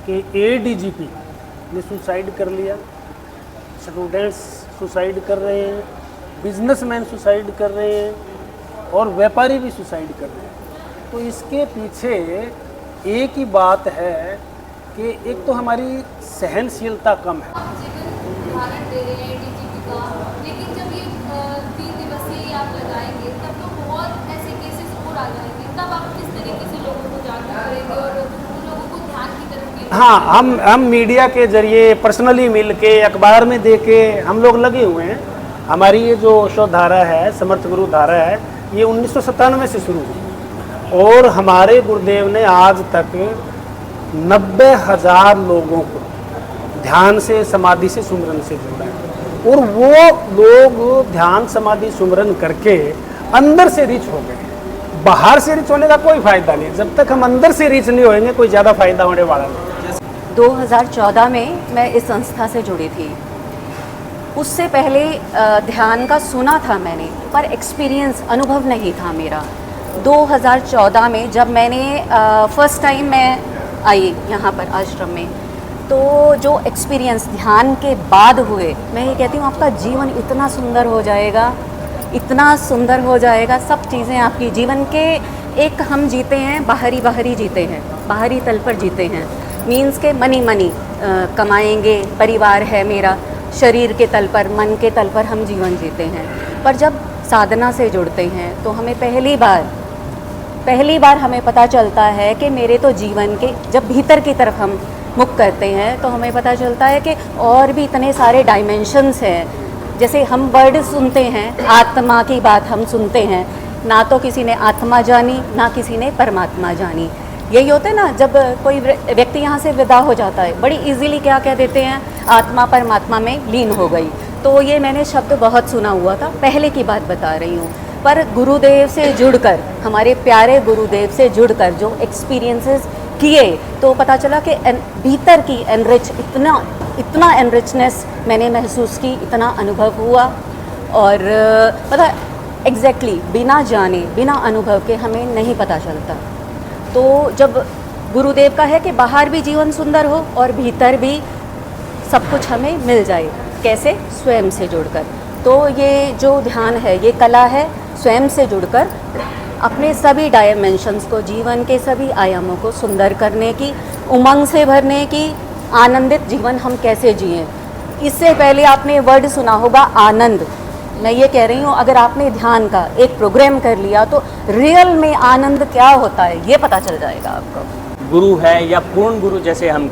कि एडीजीपी ने सुसाइड कर लिया, स्टूडेंट्स सुसाइड कर रहे हैं, बिजनेसमैन सुसाइड कर रहे हैं और व्यापारी भी सुसाइड कर रहे हैं। तो इसके पीछे एक ही बात है कि एक तो हमारी सहनशीलता कम है। आप जीवन उदाहरण दे रहे हैं डीजीपी का, लेकिन जब ये 3 दिवसीय आप लगाएंगे तब तो बहुत ऐसे केसेस और आ जाएंगे, तब आप किस तरीके से लोगों को जागरूक करेंगे और उन लोगों को ध्यान की तरफ केंद्रित हाँ, हम मीडिया के जरिए पर्सनली मिल के अखबार में दे के हम लोग लगे हुए हैं। हमारी ये जो शोध धारा है, समर्थ गुरु धारा है, ये 1997 से शुरू हुई और हमारे गुरुदेव ने आज तक 90,000 लोगों को ध्यान से, समाधि से, सुमरन से जोड़ा है और वो लोग ध्यान, समाधि, सुमरन करके अंदर से रिच हो गए। बाहर से रिच होने का कोई फायदा नहीं, जब तक हम अंदर से रिच नहीं होएंगे कोई ज़्यादा फायदा होने वाला नहीं। 2014 में मैं इस संस्था से जुड़ी थी। उससे पहले ध्यान का सुना था मैंने, पर एक्सपीरियंस, अनुभव नहीं था मेरा। 2014 में जब मैंने फर्स्ट टाइम मैं आई यहाँ पर आश्रम में, तो जो एक्सपीरियंस ध्यान के बाद हुए, मैं ये कहती हूँ आपका जीवन इतना सुंदर हो जाएगा, इतना सुंदर हो जाएगा। सब चीज़ें आपकी जीवन के एक हम जीते हैं बाहरी जीते हैं, बाहरी तल पर जीते हैं, मीन्स के मनी कमाएंगे, परिवार है मेरा, शरीर के तल पर, मन के तल पर हम जीवन जीते हैं। पर जब साधना से जुड़ते हैं तो हमें पहली बार हमें पता चलता है कि मेरे तो जीवन के, जब भीतर की तरफ हम मुख करते हैं तो हमें पता चलता है कि और भी इतने सारे डायमेंशंस हैं। जैसे हम वर्ड सुनते हैं, आत्मा की बात हम सुनते हैं, ना तो किसी ने आत्मा जानी, ना किसी ने परमात्मा जानी। यही होता है ना, जब कोई व्यक्ति यहाँ से विदा हो जाता है, बड़ी इजीली क्या कह देते हैं, आत्मा परमात्मा में लीन हो गई। तो ये मैंने शब्द बहुत सुना हुआ था, पहले की बात बता रही हूँ। पर गुरुदेव से जुड़कर, हमारे प्यारे गुरुदेव से जुड़कर जो एक्सपीरियंसेस किए, तो पता चला कि भीतर की इतना एनरिचनेस मैंने महसूस की, इतना अनुभव हुआ। और पता एग्जैक्टली बिना जाने, बिना अनुभव के हमें नहीं पता चलता। तो जब गुरुदेव का है कि बाहर भी जीवन सुंदर हो और भीतर भी सब कुछ हमें मिल जाए, कैसे? स्वयं से जुड़कर। तो ये जो ध्यान है, ये कला है, स्वयं से जुड़कर अपने सभी डायमेंशंस को, जीवन के सभी आयामों को सुंदर करने की, उमंग से भरने की, आनंदित जीवन हम कैसे जिएं। इससे पहले आपने वर्ड सुना होगा आनंद। मैं ये कह रही हूँ, अगर आपने ध्यान का एक प्रोग्राम कर लिया तो रियल में आनंद क्या होता है ये पता चल जाएगा आपको। गुरु है या पूर्ण गुरु जैसे हम